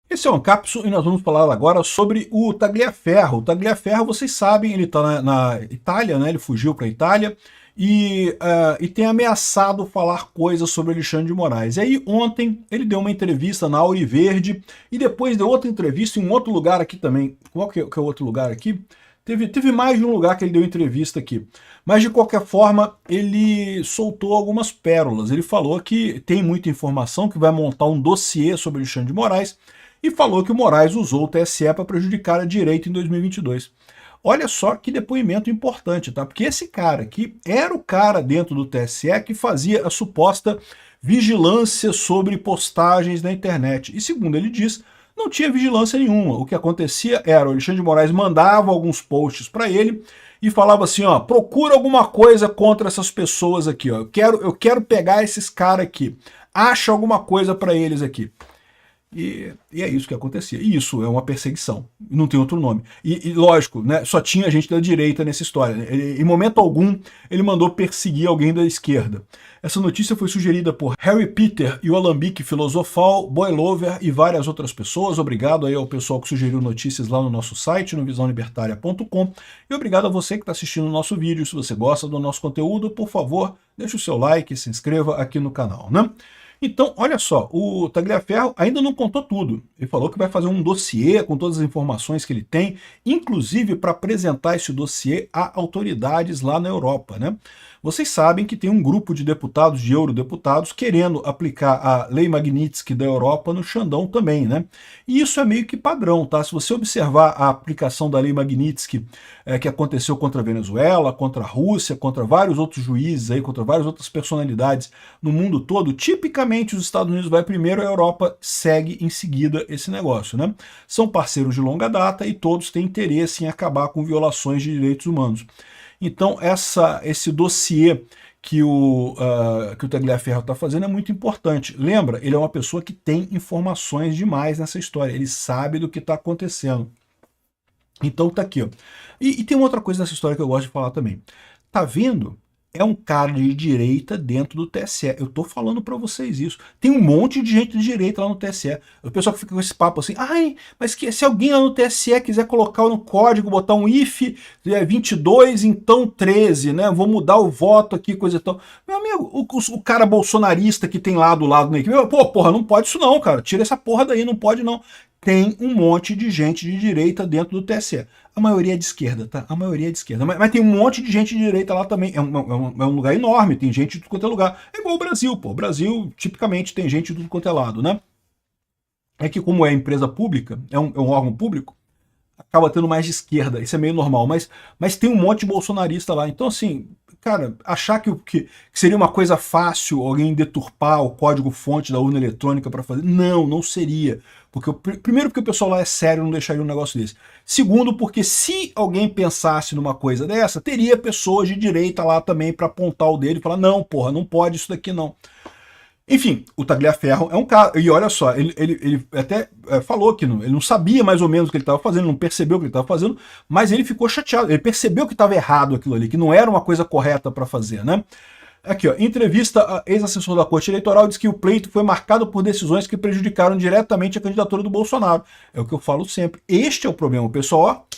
Esse é o Ancapso e nós vamos falar agora sobre o Tagliaferro. O Tagliaferro, vocês sabem, ele está na Itália, né? Ele fugiu para a Itália e tem ameaçado falar coisas sobre Alexandre de Moraes. E aí ontem ele deu uma entrevista na Auriverde e depois deu outra entrevista em um outro lugar aqui também. Qual que é o outro lugar aqui? Teve mais de um lugar que ele deu entrevista aqui. Mas, de qualquer forma, ele soltou algumas pérolas. Ele falou que tem muita informação, que vai montar um dossiê sobre Alexandre de Moraes e falou que o Moraes usou o TSE para prejudicar a direita em 2022. Olha só que depoimento importante, tá? Porque esse cara aqui era o cara dentro do TSE que fazia a suposta vigilância sobre postagens na internet. E, segundo ele diz, não tinha vigilância nenhuma. O que acontecia era o Alexandre de Moraes mandava alguns posts para ele e falava assim, ó, procura alguma coisa contra essas pessoas aqui, ó. Eu quero pegar esses caras aqui. Acha alguma coisa para eles aqui. E é isso que acontecia. E isso é uma perseguição. Não tem outro nome. E lógico, né, só tinha gente da direita nessa história. Em momento algum, ele mandou perseguir alguém da esquerda. Essa notícia foi sugerida por Harry Peter e o Alambique Filosofal, Boilover e várias outras pessoas. Obrigado aí ao pessoal que sugeriu notícias lá no nosso site, no visãolibertaria.com. E obrigado a você que está assistindo o nosso vídeo. Se você gosta do nosso conteúdo, por favor, deixe o seu like e se inscreva aqui no canal, né? Então, olha só, o Tagliaferro ainda não contou tudo. Ele falou que vai fazer um dossiê com todas as informações que ele tem, inclusive para apresentar esse dossiê a autoridades lá na Europa, né? Vocês sabem que tem um grupo de deputados, de eurodeputados, querendo aplicar a Lei Magnitsky da Europa no Xandão também, né? E isso é meio que padrão, tá? Se você observar a aplicação da Lei Magnitsky que aconteceu contra a Venezuela, contra a Rússia, contra vários outros juízes aí, contra várias outras personalidades no mundo todo, tipicamente os Estados Unidos vai primeiro, a Europa segue em seguida esse negócio, né? São parceiros de longa data e todos têm interesse em acabar com violações de direitos humanos. Então, esse dossiê que o Tagliaferro está fazendo é muito importante. Lembra, ele é uma pessoa que tem informações demais nessa história, ele sabe do que está acontecendo. Então tá aqui, ó. E tem uma outra coisa nessa história que eu gosto de falar também. Tá vendo? É um cara de direita dentro do TSE. Eu tô falando para vocês isso. Tem um monte de gente de direita lá no TSE. O pessoal que fica com esse papo assim, ai, mas se alguém lá no TSE quiser colocar no código, botar um if 22, então 13, né? Vou mudar o voto aqui, coisa e tal. Meu amigo, o cara bolsonarista que tem lá do lado da equipe, porra, não pode isso não, cara. Tira essa porra daí, não pode não. Tem um monte de gente de direita dentro do TSE. A maioria é de esquerda, tá? A maioria é de esquerda. Mas tem um monte de gente de direita lá também. É um lugar enorme, tem gente de tudo quanto é lugar. É igual o Brasil, pô. O Brasil, tipicamente, tem gente de tudo quanto é lado, né? É que como é empresa pública, é um órgão público, acaba tendo mais de esquerda. Isso é meio normal. Mas tem um monte de bolsonarista lá. Então, assim, cara, achar que seria uma coisa fácil alguém deturpar o código-fonte da urna eletrônica para fazer. Não seria. Primeiro, porque o pessoal lá é sério, não deixaria um negócio desse. Segundo, porque se alguém pensasse numa coisa dessa, teria pessoas de direita lá também para apontar o dedo e falar, não, porra, não pode isso daqui não. Enfim, o Tagliaferro é um cara, e olha só, ele até falou que ele não sabia mais ou menos o que ele estava fazendo, não percebeu o que ele estava fazendo, mas ele ficou chateado, ele percebeu que estava errado aquilo ali, que não era uma coisa correta para fazer, né? Aqui, ó, entrevista a ex-assessor da Corte Eleitoral diz que o pleito foi marcado por decisões que prejudicaram diretamente a candidatura do Bolsonaro. É o que eu falo sempre. Este é o problema. O pessoal, ó,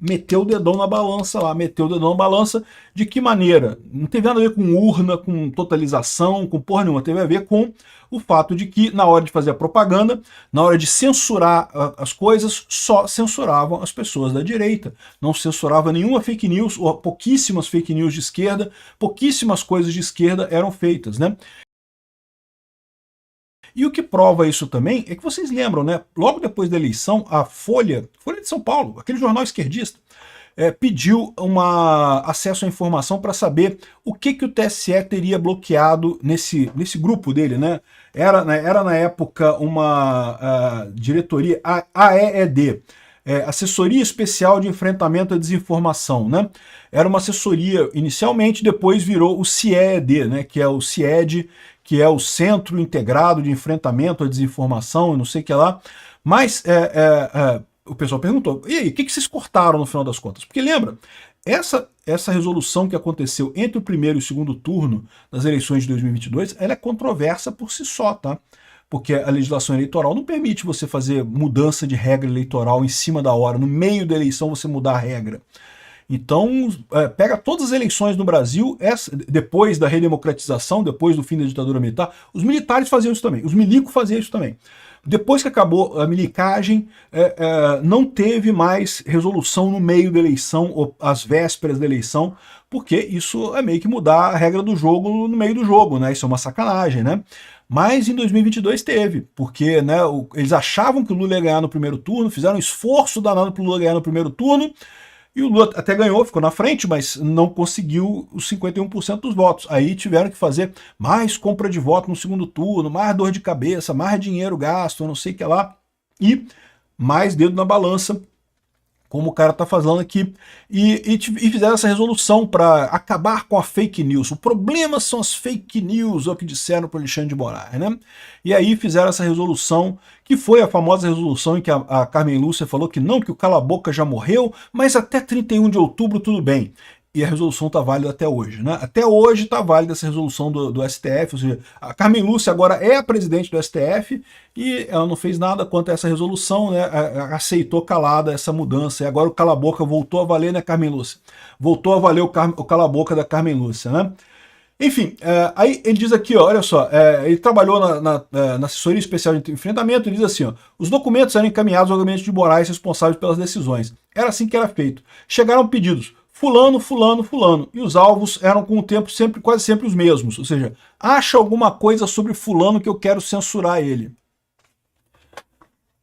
meteu o dedão na balança lá, meteu o dedão na balança. De que maneira? Não teve nada a ver com urna, com totalização, com porra nenhuma. Teve a ver com o fato de que, na hora de fazer a propaganda, na hora de censurar as coisas, só censuravam as pessoas da direita. Não censurava nenhuma fake news, ou pouquíssimas fake news de esquerda, pouquíssimas coisas de esquerda eram feitas, né? E o que prova isso também é que vocês lembram, né? Logo depois da eleição, a Folha de São Paulo, aquele jornal esquerdista, pediu acesso à informação para saber o que o TSE teria bloqueado nesse grupo dele, né? Era na época uma diretoria, AEED, Assessoria Especial de Enfrentamento à Desinformação, né? Era uma assessoria inicialmente, depois virou o CIED, né? Que é o CIED, que é o Centro Integrado de Enfrentamento à Desinformação, não sei o que lá. Mas o pessoal perguntou, e aí, o que vocês cortaram no final das contas? Porque lembra, essa resolução que aconteceu entre o primeiro e o segundo turno das eleições de 2022, ela é controversa por si só, tá? porque a legislação eleitoral não permite você fazer mudança de regra eleitoral em cima da hora, no meio da eleição você mudar a regra. Então, pega todas as eleições no Brasil, depois da redemocratização, depois do fim da ditadura militar, os militares faziam isso também, os milicos faziam isso também. Depois que acabou a milicagem, não teve mais resolução no meio da eleição, ou às vésperas da eleição, porque isso é meio que mudar a regra do jogo no meio do jogo, né? Isso é uma sacanagem, né? Mas em 2022 teve, porque né, eles achavam que o Lula ia ganhar no primeiro turno, fizeram um esforço danado para o Lula ganhar no primeiro turno, e o Lula até ganhou, ficou na frente, mas não conseguiu os 51% dos votos. Aí tiveram que fazer mais compra de voto no segundo turno, mais dor de cabeça, mais dinheiro gasto, não sei o que lá, e mais dedo na balança, como o cara está falando aqui, e fizeram essa resolução para acabar com a fake news. O problema são as fake news, é o que disseram para o Alexandre de Moraes, né? E aí fizeram essa resolução, que foi a famosa resolução em que a Carmen Lúcia falou que não, que o cala-boca já morreu, mas até 31 de outubro tudo bem. E a resolução está válida até hoje, né? Até hoje está válida essa resolução do STF, ou seja, a Carmen Lúcia agora é a presidente do STF e ela não fez nada quanto a essa resolução, né? Aceitou calada essa mudança, e agora o cala-boca voltou a valer, né, Carmen Lúcia? Voltou a valer o cala-boca da Carmen Lúcia, né? Enfim, aí ele diz aqui, ó, olha só, ele trabalhou na assessoria especial de enfrentamento, ele diz assim, ó, os documentos eram encaminhados ao gabinete de Moraes responsáveis pelas decisões. Era assim que era feito. Chegaram pedidos, fulano, fulano, fulano, e os alvos eram com o tempo quase sempre os mesmos, ou seja, acha alguma coisa sobre fulano que eu quero censurar ele.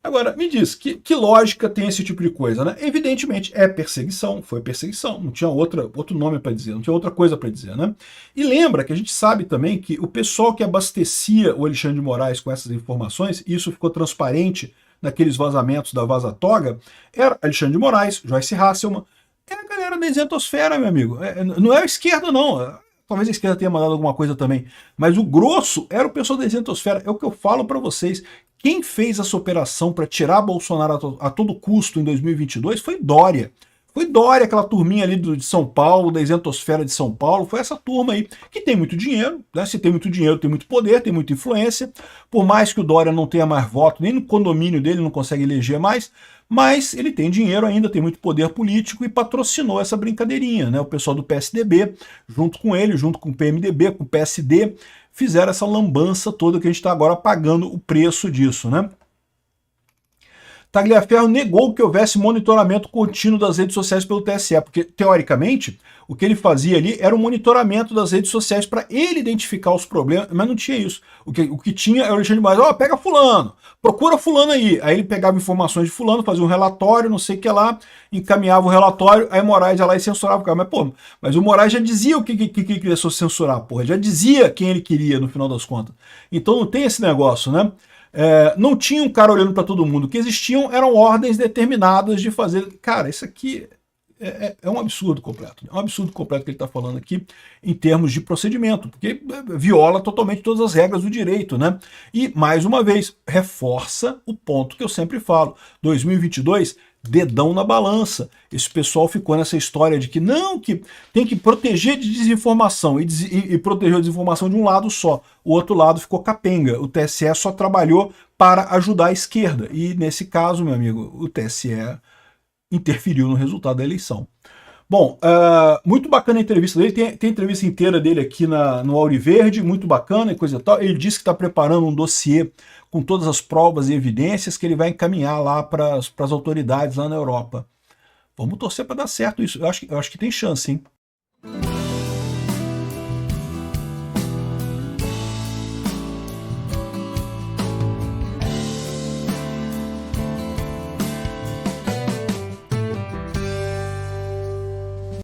Agora, me diz, que lógica tem esse tipo de coisa, né? Evidentemente, é perseguição, foi perseguição, não tinha outro nome para dizer, não tinha outra coisa para dizer, né? E lembra que a gente sabe também que o pessoal que abastecia o Alexandre de Moraes com essas informações, e isso ficou transparente naqueles vazamentos da Vaza Toga, era Alexandre de Moraes, Joyce Hasselman, é a galera da isentosfera, meu amigo. Não é a esquerda, não. Talvez a esquerda tenha mandado alguma coisa também. Mas o grosso era o pessoal da isentosfera. É o que eu falo para vocês. Quem fez essa operação para tirar Bolsonaro a todo custo em 2022 foi Dória. Foi Dória, aquela turminha ali de São Paulo, da isentosfera de São Paulo. Foi essa turma aí, que tem muito dinheiro, né? Se tem muito dinheiro, tem muito poder, tem muita influência. Por mais que o Dória não tenha mais voto, nem no condomínio dele não consegue eleger mais, mas ele tem dinheiro ainda, tem muito poder político e patrocinou essa brincadeirinha, né? O pessoal do PSDB, junto com ele, junto com o PMDB, com o PSD, fizeram essa lambança toda que a gente está agora pagando o preço disso, né? Tagliaferro negou que houvesse monitoramento contínuo das redes sociais pelo TSE, porque, teoricamente, o que ele fazia ali era um monitoramento das redes sociais para ele identificar os problemas, mas não tinha isso. O que tinha era o Alexandre de Moraes, ó, pega fulano, procura fulano aí. Aí ele pegava informações de fulano, fazia um relatório, não sei o que lá, encaminhava o relatório, aí Moraes ia lá e censurava o cara. Mas, pô, mas o Moraes já dizia o que ele queria censurar, porra, já dizia quem ele queria, no final das contas. Então não tem esse negócio, né? Não tinha um cara olhando para todo mundo. O que existiam eram ordens determinadas de fazer. Cara, isso aqui é um absurdo completo. É um absurdo completo que ele está falando aqui em termos de procedimento, porque viola totalmente todas as regras do direito, né? E, mais uma vez, reforça o ponto que eu sempre falo. 2022, dedão na balança. Esse pessoal ficou nessa história de que não, que tem que proteger de desinformação e protegeu a desinformação de um lado só. O outro lado ficou capenga. O TSE só trabalhou para ajudar a esquerda. E nesse caso, meu amigo, o TSE interferiu no resultado da eleição. Bom, muito bacana a entrevista dele, tem a entrevista inteira dele aqui no Auriverde, muito bacana e coisa e tal. Ele disse que está preparando um dossiê com todas as provas e evidências que ele vai encaminhar lá para as autoridades lá na Europa. Vamos torcer para dar certo isso, eu acho que tem chance, hein?